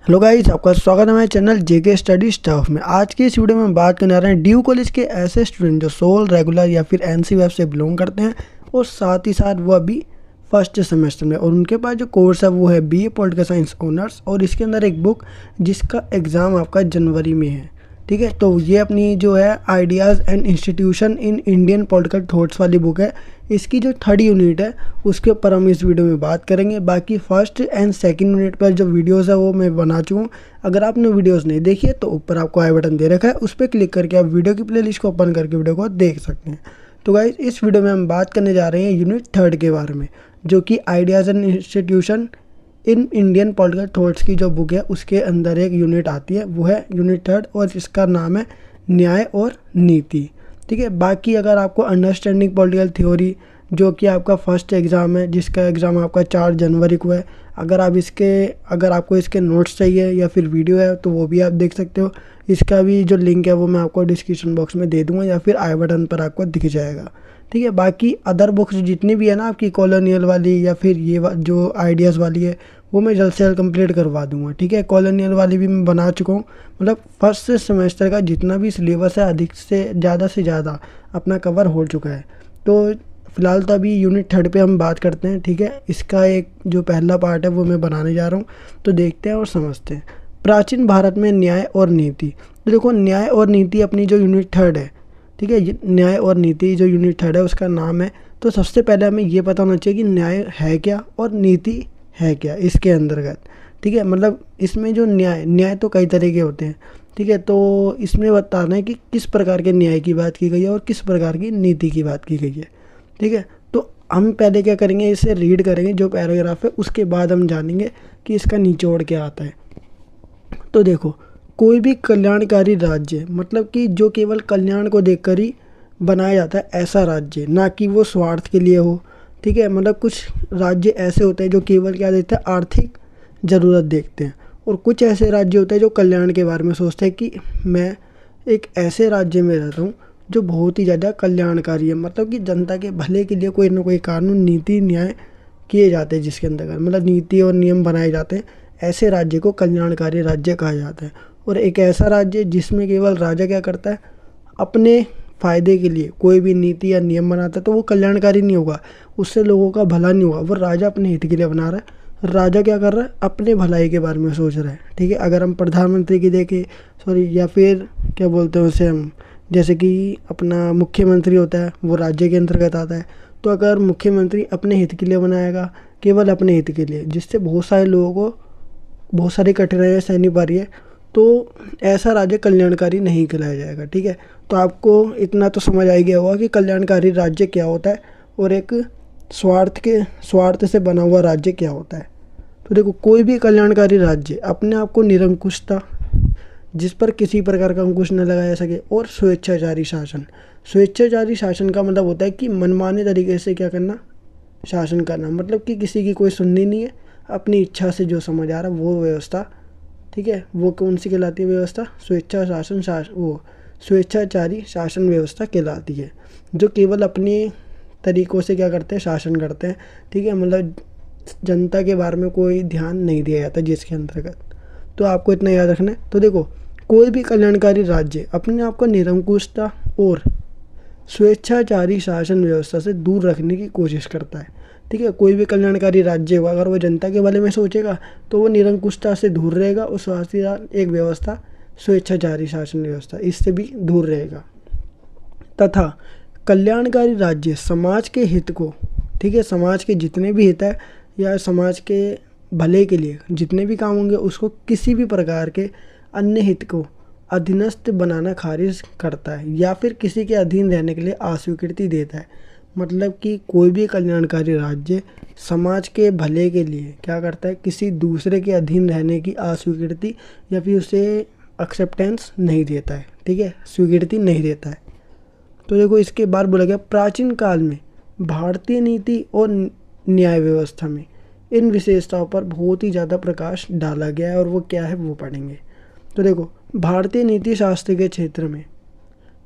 Hello guys, आपका स्वागत है हमारे चैनल जेके स्टडी स्टफ में। आज की इस वीडियो में हम बात करने आ रहे हैं ड्यू कॉलेज के ऐसे स्टूडेंट जो सोल, रेगुलर या फिर एनसी वेब से बिलोंग करते हैं और साथ ही साथ वो अभी फर्स्ट सेमेस्टर में, और उनके पास जो कोर्स है वो है बीए पॉलिटिकल साइंस ऑनर्स, और इसके अंदर एक बुक जिसका एग्ज़ाम आपका जनवरी में है। ठीक है, तो ये अपनी जो है ideas and institution in Indian political thoughts वाली बुक है। इसकी जो थर्ड यूनिट है उसके ऊपर हम इस वीडियो में बात करेंगे। बाकी फर्स्ट एंड सेकंड यूनिट पर जो वीडियोस है वो मैं बना चुका हूँ। अगर आपने वीडियोस नहीं देखी है तो ऊपर आपको आई बटन दे रखा है, उस पर क्लिक करके आप वीडियो की प्लेलिस्ट को ओपन करके वीडियो को देख सकते हैं। तो गाइस, इस वीडियो में हम बात करने जा रहे हैं यूनिट थर्ड के बारे में, जो कि ideas and institution in Indian political thoughts की जो बुक है उसके अंदर एक यूनिट आती है, वो है यूनिट थर्ड, और इसका नाम है न्याय और नीति। ठीक है, बाकी अगर आपको अंडरस्टैंडिंग पॉलिटिकल थ्योरी, जो कि आपका फर्स्ट एग्ज़ाम है, जिसका एग्ज़ाम आपका 4 जनवरी को है, अगर आपको इसके नोट्स चाहिए या फिर वीडियो है तो वो भी आप देख सकते हो। इसका भी जो लिंक है वो मैं आपको डिस्क्रिप्शन बॉक्स में दे दूँगा या फिर आई बटन पर आपको दिख जाएगा। ठीक है, बाकी अदर बुक्स जितनी भी है ना आपकी कॉलोनियल वाली या फिर जो आइडियाज़ वाली है, वो मैं जल्द से जल्द कंप्लीट करवा दूंगा। ठीक है, कॉलोनियल वाली भी मैं बना चुका हूँ। मतलब फर्स्ट सेमेस्टर का जितना भी सिलेबस है अधिक से ज़्यादा अपना कवर हो चुका है। तो फिलहाल तो अभी यूनिट थर्ड पे हम बात करते हैं। ठीक है, इसका एक जो पहला पार्ट है वो मैं बनाने जा रहा हूँ, तो देखते हैं और समझते हैं। प्राचीन भारत में न्याय और नीति। तो देखो, न्याय और नीति अपनी जो यूनिट थर्ड है, ठीक है, न्याय और नीति जो यूनिट थर्ड है उसका नाम है। तो सबसे पहले हमें ये पता होना चाहिए कि न्याय है क्या और नीति है क्या इसके अंतर्गत। ठीक है, मतलब इसमें जो न्याय तो कई तरह के होते हैं। ठीक है, तो इसमें बताना है कि किस प्रकार के न्याय की बात की गई है और किस प्रकार की नीति की बात की गई है। ठीक है, तो हम पहले क्या करेंगे, इसे रीड करेंगे जो पैराग्राफ है, उसके बाद हम जानेंगे कि इसका निचोड़ क्या आता है। तो देखो, कोई भी कल्याणकारी राज्य, मतलब कि जो केवल कल्याण को देखकर ही बनाया जाता है ऐसा राज्य, ना कि वो स्वार्थ के लिए हो। ठीक है, मतलब कुछ राज्य ऐसे होते हैं जो केवल क्या देते हैं, आर्थिक ज़रूरत देखते हैं, और कुछ ऐसे राज्य होते हैं जो कल्याण के बारे में सोचते हैं कि मैं एक ऐसे राज्य में रहता हूँ जो बहुत ही ज़्यादा कल्याणकारी है, मतलब कि जनता के भले के लिए कोई ना कोई कानून, नीति, न्याय किए जाते हैं, जिसके अंतर्गत मतलब नीति और नियम बनाए जाते हैं। ऐसे राज्य को कल्याणकारी राज्य कहा जाता है। और एक ऐसा राज्य जिसमें केवल राजा क्या करता है, अपने फ़ायदे के लिए कोई भी नीति या नियम बनाता है, तो वो कल्याणकारी नहीं होगा, उससे लोगों का भला नहीं होगा। वो राजा अपने हित के लिए बना रहा है, राजा क्या कर रहा है, अपने भलाई के बारे में सोच रहा है। ठीक है, अगर हम प्रधानमंत्री की देखें, या फिर क्या बोलते हैं उसे हम, जैसे कि अपना मुख्यमंत्री होता है, वो राज्य के अंतर्गत आता है। तो अगर मुख्यमंत्री अपने हित के लिए बनाएगा, केवल अपने हित के लिए, जिससे बहुत सारे लोगों को बहुत सारी कठिनाइयाँ सहनी पा रही है, तो ऐसा राज्य कल्याणकारी नहीं कहलाया जाएगा। ठीक है, तो आपको इतना तो समझ आ ही गया होगा कि कल्याणकारी राज्य क्या होता है और एक स्वार्थ से बना हुआ राज्य क्या होता है। तो देखो, कोई भी कल्याणकारी राज्य अपने आप को निरंकुशता, जिस पर किसी प्रकार का अंकुश न लगाया सके, और स्वेच्छाचारी शासन। स्वेच्छाचारी शासन का मतलब होता है कि मनमाने तरीके से क्या करना, शासन करना, मतलब कि किसी की कोई सुननी नहीं है, अपनी इच्छा से जो समझ आ रहा है वो व्यवस्था। ठीक है, वो कौन सी कहलाती है व्यवस्था, स्वेच्छाचारी शासन व्यवस्था कहलाती है, जो केवल अपने तरीक़ों से क्या करते हैं, शासन करते हैं। ठीक है, मतलब जनता के बारे में कोई ध्यान नहीं दिया जाता जिसके अंतर्गत। तो आपको इतना याद रखना है। तो देखो, कोई भी कल्याणकारी राज्य अपने आप को निरंकुशता और स्वेच्छाचारी शासन व्यवस्था से दूर रखने की कोशिश करता है। ठीक है, कोई भी कल्याणकारी राज्य होगा, अगर वो जनता के बारे में सोचेगा तो वो निरंकुशता से दूर रहेगा, और साथ ही साथ एक व्यवस्था, स्वेच्छाचारी शासन व्यवस्था, इससे भी दूर रहेगा। तथा कल्याणकारी राज्य समाज के हित को, ठीक है, समाज के जितने भी हित है या समाज के भले के लिए जितने भी काम होंगे, उसको किसी भी प्रकार के अन्य हित को अधीनस्थ बनाना खारिज करता है, या फिर किसी के अधीन रहने के लिए अस्वीकृति देता है। मतलब कि कोई भी कल्याणकारी राज्य समाज के भले के लिए क्या करता है, किसी दूसरे के अधीन रहने की अस्वीकृति या फिर उसे एक्सेप्टेंस नहीं देता है। ठीक है, स्वीकृति नहीं देता है। तो देखो, इसके बाद बोला गया, प्राचीन काल में भारतीय नीति और न्याय व्यवस्था में इन विशेषताओं पर बहुत ही ज़्यादा प्रकाश डाला गया है, और वो क्या है वो पढ़ेंगे। तो देखो, भारतीय नीति शास्त्र के क्षेत्र में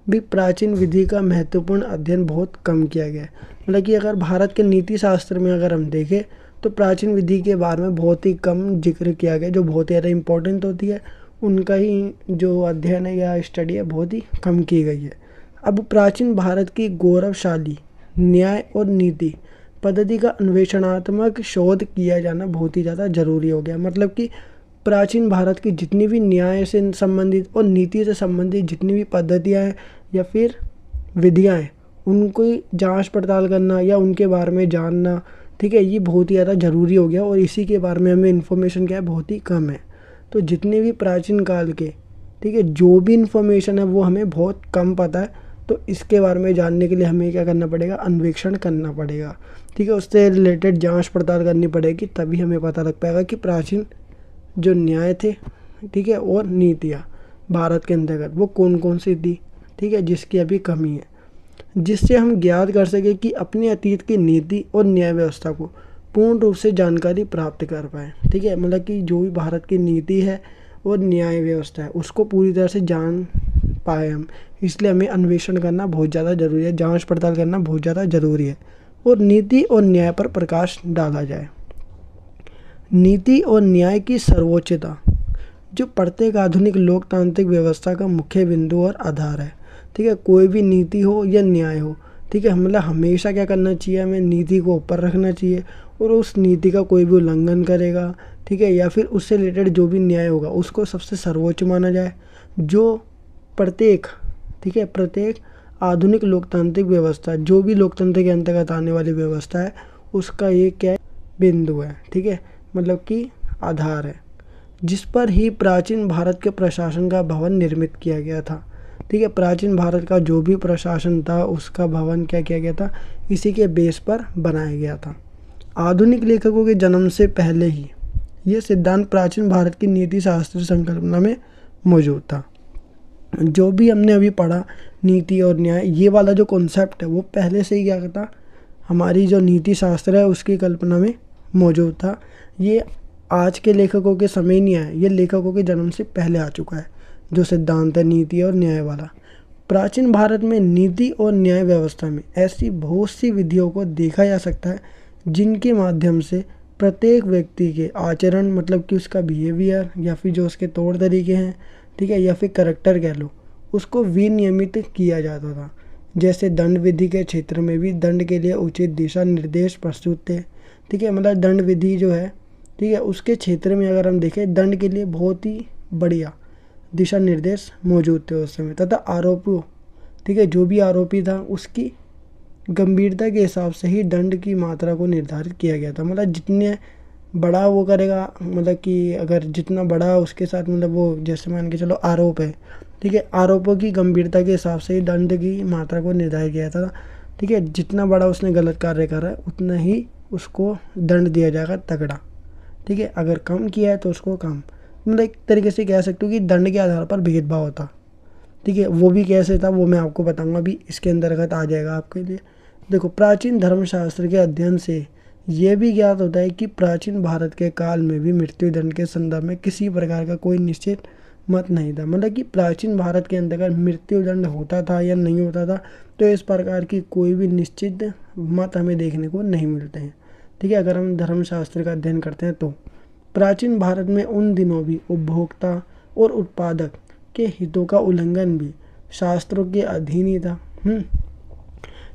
भी प्राचीन विधि का महत्वपूर्ण अध्ययन बहुत कम किया गया है। मतलब कि अगर भारत के नीति शास्त्र में अगर हम देखें तो प्राचीन विधि के बारे में बहुत ही कम जिक्र किया गया, जो बहुत ही ज़्यादा इम्पोर्टेंट होती है उनका ही जो अध्ययन है या स्टडी है बहुत ही कम की गई है। अब प्राचीन भारत की गौरवशाली न्याय और नीति पद्धति का अन्वेषणात्मक शोध किया जाना बहुत ही ज़्यादा ज़रूरी हो गया। मतलब कि प्राचीन भारत की जितनी भी न्याय से संबंधित और नीति से संबंधित जितनी भी पद्धतियाँ हैं या फिर विधियाँ हैं, उनको जांच पड़ताल करना या उनके बारे में जानना, ठीक है, ये बहुत ही ज़्यादा ज़रूरी हो गया। और इसी के बारे में हमें इन्फॉर्मेशन क्या है, बहुत ही कम है। तो जितने भी प्राचीन काल के, ठीक है, जो भी इन्फॉर्मेशन है वो हमें बहुत कम पता है। तो इसके बारे में जानने के लिए हमें क्या करना पड़ेगा, अन्वेषण करना पड़ेगा, ठीक है, उससे रिलेटेड जांच पड़ताल करनी पड़ेगी, तभी हमें पता लग पाएगा कि प्राचीन जो न्याय थे, ठीक है, और नीतियाँ भारत के अंतर्गत वो कौन कौन सी थी, ठीक है, जिसकी अभी कमी है, जिससे हम ज्ञात कर सकें कि अपने अतीत की नीति और न्याय व्यवस्था को पूर्ण रूप से जानकारी प्राप्त कर पाएँ, ठीक है। मतलब कि जो भी भारत की नीति है और न्याय व्यवस्था है उसको पूरी तरह से जान पाए हम, इसलिए हमें अन्वेषण करना बहुत ज़्यादा ज़रूरी है, जांच पड़ताल करना बहुत ज़्यादा ज़रूरी है और नीति और न्याय पर प्रकाश डाला जाए। नीति और न्याय की सर्वोच्चता जो प्रत्येक आधुनिक लोकतांत्रिक व्यवस्था का मुख्य बिंदु और आधार है, ठीक है। कोई भी नीति हो या न्याय हो, ठीक है, मतलब हमेशा क्या करना चाहिए, हमें नीति को ऊपर रखना चाहिए और उस नीति का कोई भी उल्लंघन करेगा, ठीक है, या फिर उससे रिलेटेड जो भी न्याय होगा उसको सबसे सर्वोच्च माना जाए। जो प्रत्येक, ठीक है, प्रत्येक आधुनिक लोकतांत्रिक व्यवस्था, जो भी लोकतंत्र के अंतर्गत आने वाली व्यवस्था है उसका ये क्या है, बिंदु है, ठीक है, मतलब कि आधार है, जिस पर ही प्राचीन भारत के प्रशासन का भवन निर्मित किया गया था, ठीक है। प्राचीन भारत का जो भी प्रशासन था उसका भवन क्या किया गया था, इसी के बेस पर बनाया गया था। आधुनिक लेखकों के जन्म से पहले ही ये सिद्धांत प्राचीन भारत की नीति शास्त्र संकल्पना में मौजूद था। जो भी हमने अभी पढ़ा नीति और न्याय, ये वाला जो कॉन्सेप्ट है वो पहले से ही क्या था, हमारी जो नीति शास्त्र है उसकी कल्पना में मौजूद था। ये आज के लेखकों के समय नहीं आया, ये लेखकों के जन्म से पहले आ चुका है जो सिद्धांत है नीति और न्याय वाला। प्राचीन भारत में नीति और न्याय व्यवस्था में ऐसी बहुत सी विधियों को देखा जा सकता है जिनके माध्यम से प्रत्येक व्यक्ति के आचरण, मतलब कि उसका बिहेवियर या फिर जो उसके तौर तरीके हैं, ठीक है, या फिर करैक्टर कह लो, उसको विनियमित किया जाता था। जैसे दंड विधि के क्षेत्र में भी दंड के लिए उचित दिशा निर्देश प्रस्तुत थे, ठीक है, मतलब दंड विधि जो है, ठीक है, उसके क्षेत्र में अगर हम देखें दंड के लिए बहुत ही बढ़िया दिशा निर्देश मौजूद थे उस समय। तथा आरोपियों, ठीक है, जो भी आरोपी था उसकी गंभीरता के हिसाब से ही दंड की मात्रा को निर्धारित किया गया था। मतलब जितने बड़ा वो करेगा, मतलब कि अगर जितना बड़ा उसके साथ, मतलब वो जैसे मान के चलो आरोप है, ठीक है, आरोपों की गंभीरता के हिसाब से ही दंड की मात्रा को निर्धारित किया था, ठीक है। जितना बड़ा उसने गलत कार्य करा है उतना ही उसको दंड दिया जाएगा तगड़ा, ठीक है। अगर कम किया है तो उसको कम, मतलब एक तरीके से कह सकते हो कि दंड के आधार पर भेदभाव होता, ठीक है। वो भी कैसे था वो मैं आपको बताऊंगा, अभी इसके अंतर्गत आ जाएगा आपके लिए। देखो, प्राचीन धर्मशास्त्र के अध्ययन से ये भी ज्ञात होता है कि प्राचीन भारत के काल में भी मृत्यु दंड के संदर्भ में किसी प्रकार का कोई निश्चित मत नहीं था। मतलब कि प्राचीन भारत के अंतर्गत मृत्यु दंड होता था या नहीं होता था, तो इस प्रकार की कोई भी निश्चित मत हमें देखने को नहीं मिलते हैं, ठीक है, अगर हम धर्मशास्त्र का अध्ययन करते हैं तो। प्राचीन भारत में उन दिनों भी उपभोक्ता और उत्पादक के हितों का उल्लंघन भी शास्त्रों के अधीन ही था,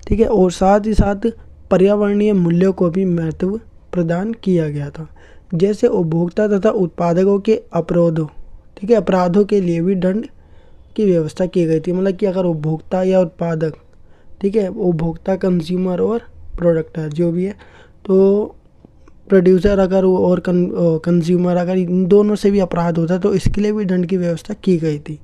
ठीक है, और साथ ही साथ पर्यावरणीय मूल्यों को भी महत्व प्रदान किया गया था। जैसे उपभोक्ता तथा उत्पादकों के अपराधों, ठीक है, अपराधों के लिए भी दंड की व्यवस्था की गई थी। मतलब कि अगर उपभोक्ता या उत्पादक, ठीक है, उपभोक्ता कंज्यूमर और प्रोडक्टर जो भी है, तो प्रोड्यूसर अगर और कंज्यूमर अगर इन दोनों से भी अपराध होता तो इसके लिए भी दंड की व्यवस्था की गई थी,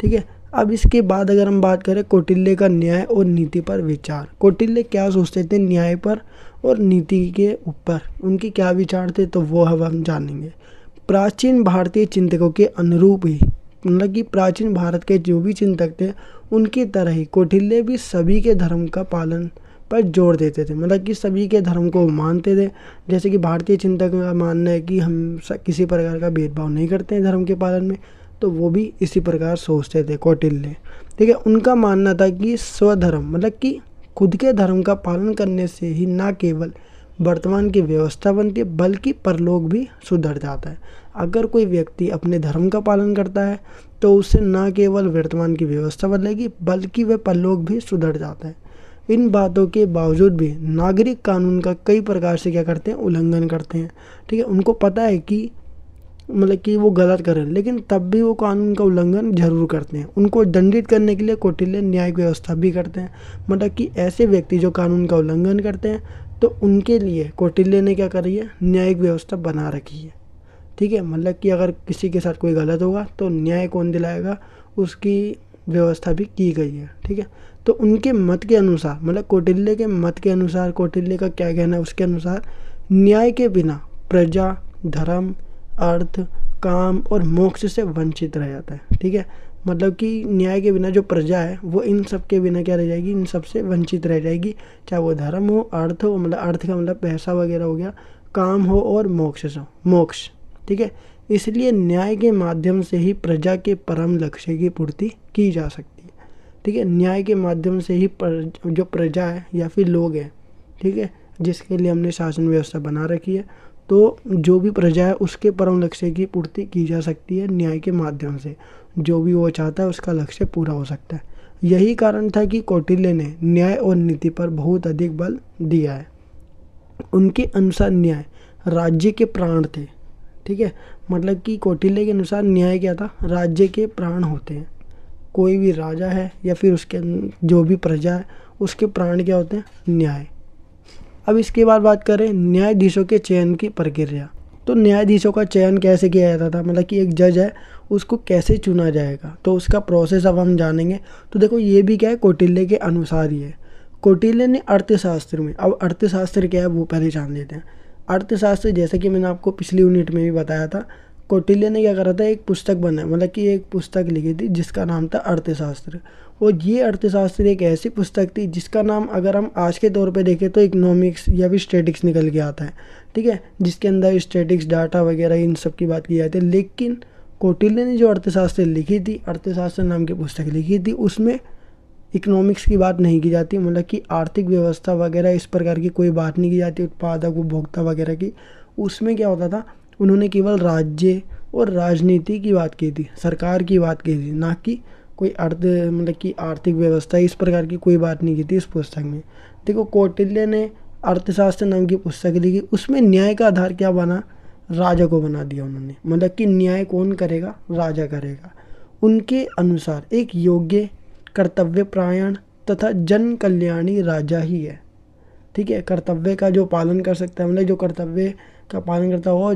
ठीक है। अब इसके बाद अगर हम बात करें कौटिल्य का न्याय और नीति पर विचार। कौटिल्य क्या सोचते थे न्याय पर और नीति के ऊपर, उनके क्या विचार थे, तो वो अब हम जानेंगे। प्राचीन भारतीय चिंतकों के अनुरूप ही, मतलब कि प्राचीन भारत के जो भी चिंतक थे उनकी तरह ही कौटिल्य भी सभी के धर्म का पालन पर जोर देते थे। मतलब कि सभी के धर्म को मानते थे। जैसे कि भारतीय चिंतक का मानना है कि हम किसी प्रकार का भेदभाव नहीं करते हैं धर्म के पालन में, तो वो भी इसी प्रकार सोचते थे कौटिल्य, ठीक है। उनका मानना था कि स्वधर्म, मतलब कि खुद के धर्म का पालन करने से ही न केवल वर्तमान की व्यवस्था बनती है, बल्कि परलोक भी सुधर जाता है। अगर कोई व्यक्ति अपने धर्म का पालन करता है तो उससे न केवल वर्तमान की व्यवस्था बदलेगी, बल्कि वह परलोक भी सुधर जाता है। इन बातों के बावजूद भी नागरिक कानून का कई प्रकार से क्या करते हैं, उल्लंघन करते हैं। ठीक है, उनको पता है कि मतलब कि वो गलत कर रहे हैं, लेकिन तब भी वो कानून का उल्लंघन जरूर करते हैं। उनको दंडित करने के लिए कौटिल्य न्यायिक व्यवस्था भी करते हैं। मतलब कि ऐसे व्यक्ति जो कानून का उल्लंघन करते हैं, तो उनके लिए कौटिल्य ने क्या करी है, न्यायिक व्यवस्था बना रखी है। ठीक है, मतलब कि अगर किसी के साथ कोई गलत होगा तो न्याय कौन दिलाएगा, उसकी व्यवस्था भी की गई है। ठीक है, तो उनके मत के अनुसार, मतलब कौटिल्य के मत के अनुसार, कौटिल्य का क्या कहना है उसके अनुसार, न्याय के बिना प्रजा धर्म, अर्थ, काम और मोक्ष से वंचित रह जाता है। ठीक है, मतलब कि न्याय के बिना जो प्रजा है वो इन सब के बिना क्या रह जाएगी, इन सब से वंचित रह जाएगी। चाहे वो धर्म हो, अर्थ हो, मतलब अर्थ का मतलब पैसा वगैरह हो गया, काम हो, और मोक्ष हो, मोक्ष। ठीक है, इसलिए न्याय के माध्यम से ही प्रजा के परम लक्ष्य की पूर्ति की जा सकती है। ठीक है, न्याय के माध्यम से ही जो प्रजा है या फिर लोग हैं, ठीक है, जिसके लिए हमने शासन व्यवस्था बना रखी है, तो जो भी प्रजा है उसके परम लक्ष्य की पूर्ति की जा सकती है न्याय के माध्यम से। जो भी वो चाहता है उसका लक्ष्य पूरा हो सकता है। यही कारण था कि कौटिल्य ने न्याय और नीति पर बहुत अधिक बल दिया है। उनके अनुसार न्याय राज्य के प्राण थे। ठीक है, मतलब कि कौटिल्य के अनुसार न्याय क्या था, राज्य के प्राण होते हैं। कोई भी राजा है या फिर उसके जो भी प्रजा है, उसके प्राण क्या होते हैं, न्याय। अब इसके बाद बात करें न्यायाधीशों के चयन की प्रक्रिया। तो न्यायाधीशों का चयन कैसे किया जाता था, मतलब कि एक जज है उसको कैसे चुना जाएगा, तो उसका प्रोसेस अब हम जानेंगे। तो देखो ये भी क्या है, कौटिल्य के अनुसार ही है। कौटिल्य ने अर्थशास्त्र में, अब अर्थशास्त्र क्या है वो पहले जान लेते हैं। अर्थशास्त्र, जैसे कि मैंने आपको पिछली यूनिट में भी बताया था, कौटिल्य ने क्या करा था, एक पुस्तक बनाया, मतलब कि एक पुस्तक लिखी थी जिसका नाम था अर्थशास्त्र। और ये अर्थशास्त्र एक ऐसी पुस्तक थी जिसका नाम अगर हम आज के तौर पे देखें तो इकोनॉमिक्स या फिर स्टैटिक्स निकल के आता है। ठीक है, जिसके अंदर स्टैटिक्स, डाटा वगैरह इन सब की बात की जाती है। लेकिन कौटिल्य ने जो अर्थशास्त्र लिखी थी, अर्थशास्त्र नाम की पुस्तक लिखी थी, उसमें इकोनॉमिक्स की बात नहीं की जाती, मतलब कि आर्थिक व्यवस्था वगैरह इस प्रकार की कोई बात नहीं की जाती, उत्पादक उपभोक्ता वगैरह की। उसमें क्या होता था, उन्होंने केवल राज्य और राजनीति की बात की थी, सरकार की बात की थी, ना कि कोई मतलब कि आर्थिक व्यवस्था इस प्रकार की कोई बात नहीं की थी इस पुस्तक में। देखो कौटिल्य ने अर्थशास्त्र नाम की पुस्तक लिखी, उसमें न्याय का आधार क्या बना, राजा को बना दिया उन्होंने, मतलब कि न्याय कौन करेगा, राजा करेगा। उनके अनुसार एक योग्य, कर्तव्यपरायण तथा जन कल्याणी राजा ही है। ठीक है, कर्तव्य का जो पालन कर सकता है, मतलब जो कर्तव्य का पालन करता हो,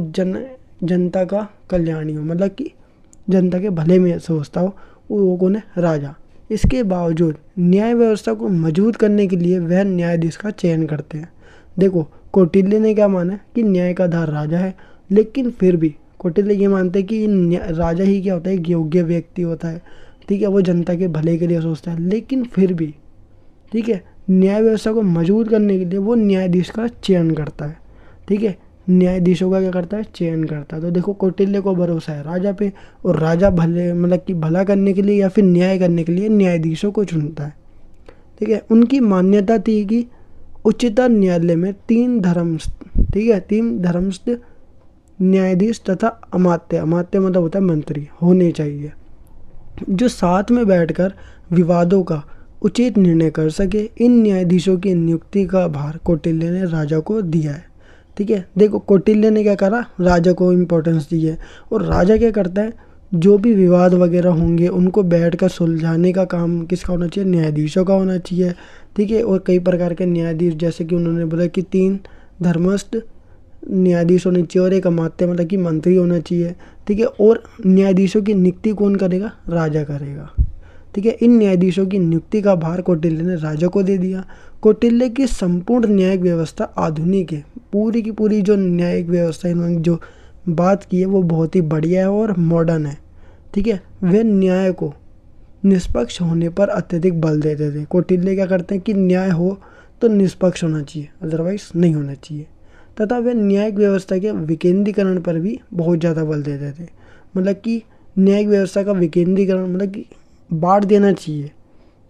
जनता का कल्याणी हो, मतलब कि जनता के भले में सोचता हो, वो कौन है, राजा। इसके बावजूद न्याय व्यवस्था को मजबूत करने के लिए वह न्यायाधीश का चयन करते हैं। देखो कौटिल्य ने क्या माना कि न्याय का आधार राजा है, लेकिन फिर भी कौटिल्य ये मानते हैं कि राजा ही क्या होता है, एक योग्य व्यक्ति होता है। ठीक है, वो जनता के भले के लिए सोचता है, लेकिन फिर भी ठीक है, न्याय व्यवस्था को मजबूत करने के लिए वो न्यायाधीश का चयन करता है। ठीक है, न्यायाधीशों का क्या करता है, चयन करता है। तो देखो कौटिल्य को भरोसा है राजा पे, और राजा भले मतलब कि भला करने के लिए या फिर न्याय करने के लिए न्यायाधीशों को चुनता है। ठीक है, उनकी मान्यता थी कि उच्चतम न्यायालय में तीन धर्मस्थ न्यायाधीश तथा अमात्य, अमात्य मतलब होता है मंत्री, होने चाहिए, जो साथ में बैठकर विवादों का उचित निर्णय कर सके। इन न्यायाधीशों की नियुक्ति का भार कौटिल्य ने राजा को दिया है। ठीक है, देखो कौटिल्य ने क्या करा, राजा को इम्पोर्टेंस दी है, और राजा क्या करता है, जो भी विवाद वगैरह होंगे उनको बैठकर सुलझाने का काम किसका होना चाहिए, न्यायाधीशों का होना चाहिए। ठीक है, और कई प्रकार के न्यायाधीश, जैसे कि उन्होंने बोला कि 3 धर्मस्थ न्यायाधीश होने चाहिए और एक अमात्य मतलब कि मंत्री होना चाहिए। ठीक है, और न्यायाधीशों की नियुक्ति कौन करेगा, राजा करेगा। ठीक है, इन न्यायाधीशों की नियुक्ति का भार कौटिल्य ने राजा को दे दिया। कौटिल्य की संपूर्ण न्यायिक व्यवस्था आधुनिक है। पूरी की पूरी जो न्यायिक व्यवस्था इन्होंने जो बात की है वो बहुत ही बढ़िया है और मॉडर्न है। ठीक है, वे न्याय को निष्पक्ष होने पर अत्यधिक बल देते थे। कौटिल्य क्या करते हैं कि न्याय हो तो निष्पक्ष होना चाहिए, अदरवाइज नहीं होना चाहिए। तथा वे न्यायिक व्यवस्था के विकेंद्रीकरण पर भी बहुत ज़्यादा बल देते थे। मतलब कि न्यायिक व्यवस्था का विकेंद्रीकरण मतलब कि बांट देना चाहिए।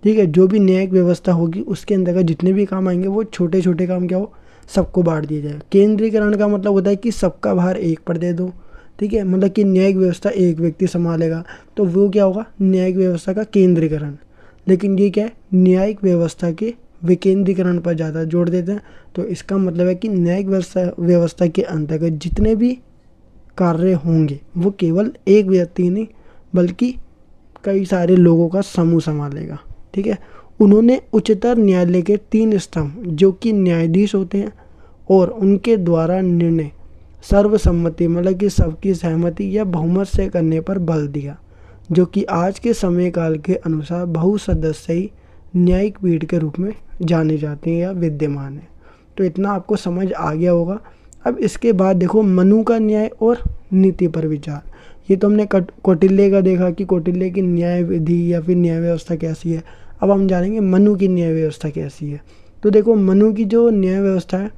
ठीक है, जो भी न्यायिक व्यवस्था होगी उसके अंतर्गत जितने भी काम आएंगे वो छोटे छोटे काम क्या हो, सबको बांट दिया जाए। केंद्रीकरण का मतलब होता है कि सबका भार एक पर दे दो, ठीक है, मतलब कि न्यायिक व्यवस्था एक व्यक्ति संभालेगा, तो वो क्या होगा, न्यायिक व्यवस्था का केंद्रीकरण। लेकिन ये क्या है, न्यायिक व्यवस्था के विकेंद्रीकरण पर ज़्यादा जोर देते हैं। तो इसका मतलब है कि न्यायिक व्यवस्था के अंतर्गत जितने भी कार्य होंगे वो केवल एक व्यक्ति नहीं बल्कि कई सारे लोगों का समूह संभालेगा, ठीक है। उन्होंने उच्चतर न्यायालय के 3 स्तंभ जो कि न्यायाधीश होते हैं और उनके द्वारा निर्णय सर्वसम्मति मतलब कि सबकी सहमति या बहुमत से करने पर बल दिया, जो कि आज के समय काल के अनुसार बहुसदस्यीय न्यायिक पीठ के रूप में जाने जाते हैं या विद्यमान है। तो इतना आपको समझ आ गया होगा। अब इसके बाद देखो मनु का न्याय और नीति पर विचार। ये तो हमने कौटिल्य का देखा कि कौटिल्य की न्याय विधि या फिर न्याय व्यवस्था कैसी है। अब हम जानेंगे मनु की न्याय व्यवस्था कैसी है। तो देखो मनु की जो न्याय व्यवस्था है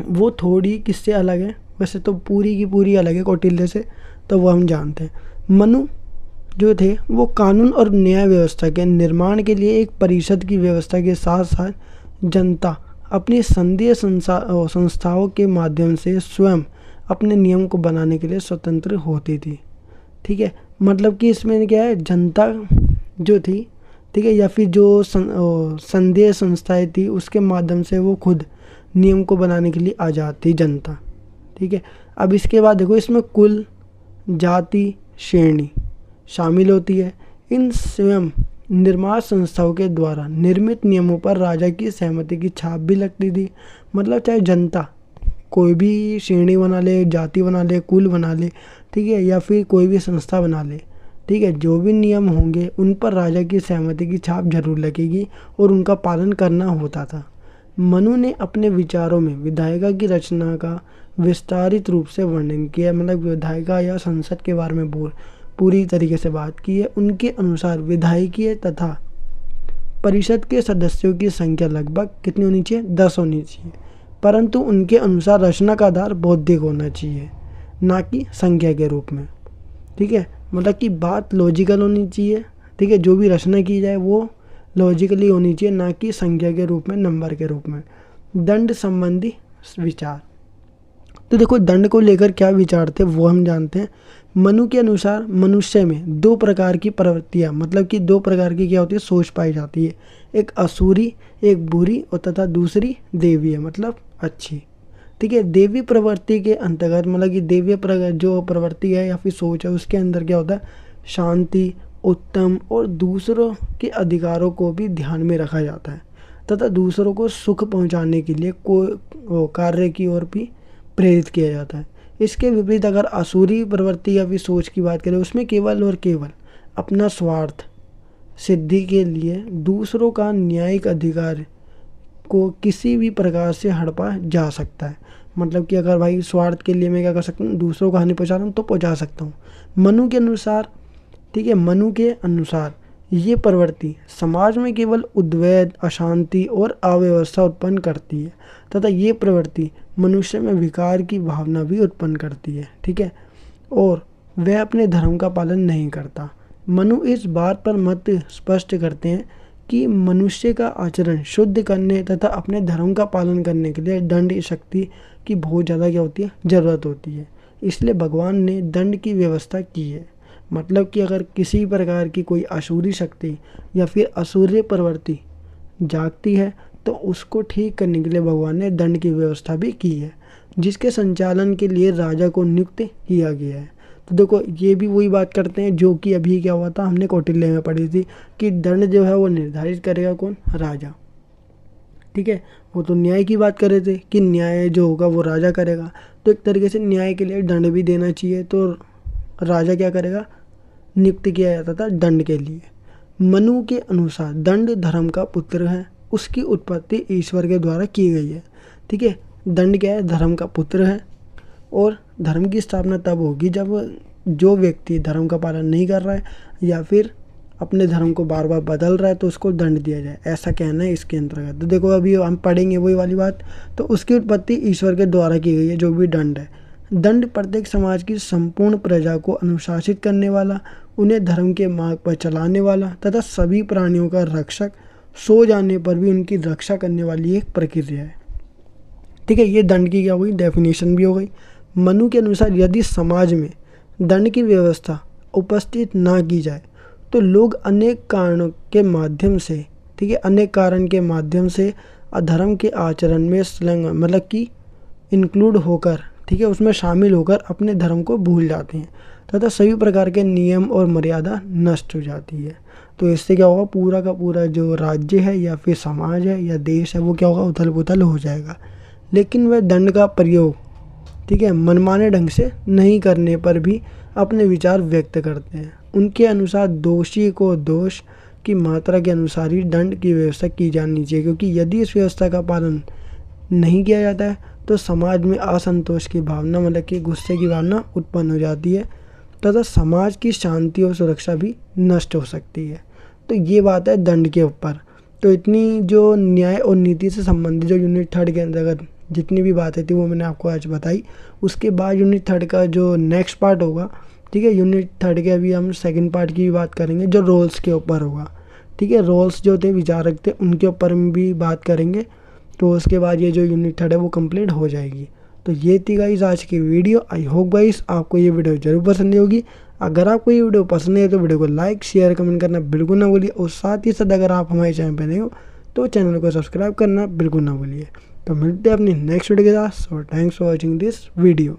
वो थोड़ी किससे अलग है, वैसे तो पूरी की पूरी अलग है कौटिल्य से, तो वो हम जानते हैं। मनु जो थे वो कानून और न्याय व्यवस्था के निर्माण के लिए एक परिषद की व्यवस्था के साथ साथ जनता अपनी संघीय संस्थाओं के माध्यम से स्वयं अपने नियम को बनाने के लिए स्वतंत्र होती थी, ठीक है। मतलब कि इसमें क्या है, जनता जो थी, ठीक है, या फिर जो संघीय संस्थाएं थी उसके माध्यम से वो खुद नियम को बनाने के लिए आज़ाद थी जनता, ठीक है। अब इसके बाद देखो इसमें कुल, जाति, श्रेणी शामिल होती है। इन स्वयं निर्माण संस्थाओं के द्वारा निर्मित नियमों पर राजा की सहमति की छाप भी लगती थी। मतलब चाहे जनता कोई भी श्रेणी बना ले, जाति बना ले, कुल बना ले, ठीक है, या फिर कोई भी संस्था बना ले, ठीक है, जो भी नियम होंगे उन पर राजा की सहमति की छाप जरूर लगेगी और उनका पालन करना होता था। मनु ने अपने विचारों में विधायिका की रचना का विस्तारित रूप से वर्णन किया, मतलब विधायिका या संसद के बारे में पूरी तरीके से बात की है। उनके अनुसार विधायकीय तथा परिषद के सदस्यों की संख्या लगभग कितनी होनी चाहिए, 10 होनी चाहिए, परंतु उनके अनुसार रचना का आधार बौद्धिक होना चाहिए ना कि संख्या के रूप में, ठीक है। मतलब कि बात लॉजिकल होनी चाहिए, ठीक है, जो भी रचना की जाए वो लॉजिकली होनी चाहिए ना कि संख्या के रूप में, नंबर के रूप में। दंड संबंधी विचार। तो देखो दंड को लेकर क्या विचार थे वो हम जानते हैं। मनु के अनुसार मनुष्य में 2 प्रकार की प्रवृत्तियाँ, मतलब कि 2 प्रकार की क्या होती है, सोच पाई जाती है। एक असुरी, एक बुरी, और तथा दूसरी देवीय मतलब अच्छी, ठीक है। देवी प्रवृत्ति के अंतर्गत मतलब कि देवीय जो प्रवृत्ति है या फिर सोच है उसके अंदर क्या होता है, शांति, उत्तम और दूसरों के अधिकारों को भी ध्यान में रखा जाता है तथा दूसरों को सुख पहुंचाने के लिए कोई कार्य की ओर भी प्रेरित किया जाता है। इसके विपरीत अगर आसुरी प्रवृत्ति या फिर सोच की बात करें उसमें केवल और केवल अपना स्वार्थ सिद्धि के लिए दूसरों का न्यायिक अधिकार को किसी भी प्रकार से हड़पा जा सकता है। मतलब कि अगर भाई स्वार्थ के लिए मैं क्या कर सकता हूँ, दूसरों को हानि पहुँचा रहा हूँ तो पहुँचा सकता हूँ। मनु के अनुसार, ठीक है, मनु के अनुसार ये प्रवृत्ति समाज में केवल उद्वेग, अशांति और अव्यवस्था उत्पन्न करती है तथा ये प्रवृत्ति मनुष्य में विकार की भावना भी उत्पन्न करती है, ठीक है, और वह अपने धर्म का पालन नहीं करता। मनु इस बात पर मत स्पष्ट करते हैं कि मनुष्य का आचरण शुद्ध करने तथा अपने धर्म का पालन करने के लिए दंड शक्ति की बहुत ज़्यादा क्या होती है, ज़रूरत होती है। इसलिए भगवान ने दंड की व्यवस्था की है। मतलब कि अगर किसी प्रकार की कोई असुरी शक्ति या फिर असुरी प्रवृत्ति जागती है तो उसको ठीक करने के लिए भगवान ने दंड की व्यवस्था भी की है, जिसके संचालन के लिए राजा को नियुक्त किया गया है। तो देखो ये भी वही बात करते हैं जो कि अभी क्या हुआ था, हमने कौटिल्य में पढ़ी थी कि दंड जो है वो निर्धारित करेगा कौन, राजा, ठीक है। वो तो न्याय की बात कर रहे थे कि न्याय जो होगा वो राजा करेगा, तो एक तरीके से न्याय के लिए दंड भी देना चाहिए, तो राजा क्या करेगा, नियुक्त किया जाता था दंड के लिए। मनु के अनुसार दंड धर्म का पुत्र है, उसकी उत्पत्ति ईश्वर के द्वारा की गई है, ठीक है। दंड क्या है, धर्म का पुत्र है और धर्म की स्थापना तब होगी जब जो व्यक्ति धर्म का पालन नहीं कर रहा है या फिर अपने धर्म को बार बार बदल रहा है तो उसको दंड दिया जाए, ऐसा कहना है इसके अंतर्गत। तो देखो अभी हम पढ़ेंगे वही वाली बात। तो उसकी उत्पत्ति ईश्वर के द्वारा की गई है जो भी दंड है। दंड प्रत्येक समाज की संपूर्ण प्रजा को अनुशासित करने वाला, उन्हें धर्म के मार्ग पर चलाने वाला तथा सभी प्राणियों का रक्षक, सो जाने पर भी उनकी रक्षा करने वाली एक प्रक्रिया है, ठीक है, ये दंड की क्या हुई, डेफिनेशन भी हो गई। मनु के अनुसार यदि समाज में दंड की व्यवस्था उपस्थित ना की जाए तो लोग अनेक कारणों के माध्यम से, ठीक है, अनेक कारण के माध्यम से अधर्म के आचरण में मतलब कि इंक्लूड होकर, ठीक है, उसमें शामिल होकर अपने धर्म को भूल जाते हैं तथा सभी प्रकार के नियम और मर्यादा नष्ट हो जाती है। तो इससे क्या होगा, पूरा का पूरा जो राज्य है या फिर समाज है या देश है वो क्या होगा, उथल पुथल हो जाएगा। लेकिन वह दंड का प्रयोग, ठीक है, मनमाने ढंग से नहीं करने पर भी अपने विचार व्यक्त करते हैं। उनके अनुसार दोषी को दोष की मात्रा के अनुसार ही दंड की व्यवस्था की जानी चाहिए, क्योंकि यदि इस व्यवस्था का पालन नहीं किया जाता है तो समाज में असंतोष की भावना, मतलब कि गुस्से की भावना उत्पन्न हो जाती है तथा समाज की शांति और सुरक्षा भी नष्ट हो सकती है। तो ये बात है दंड के ऊपर। तो इतनी जो न्याय और नीति से संबंधित जो यूनिट 3 के अंतर्गत जितनी भी बातें थी वो मैंने आपको आज बताई। उसके बाद यूनिट 3 का जो नेक्स्ट पार्ट होगा, ठीक है, यूनिट 3 के अभी हम सेकंड पार्ट की भी बात करेंगे जो रोल्स के ऊपर होगा। ठीक है, रोल्स जो थे विचारक थे उनके ऊपर हम भी बात करेंगे। तो उसके बाद ये जो यूनिट 3 है वो कंप्लीट हो जाएगी। तो ये थी गाइस आज की वीडियो। आई होप गाइस आपको ये वीडियो जरूर पसंद होगी। अगर आपको ये वीडियो पसंद है तो वीडियो को लाइक शेयर कमेंट करना बिल्कुल ना भूलिए, और साथ ही साथ अगर आप हमारे चैनल पर नए हो तो चैनल को सब्सक्राइब करना बिल्कुल ना भूलिए। तो मिलते हैं अपनी नेक्स्ट वीडियो के साथ। So thanks for watching this video.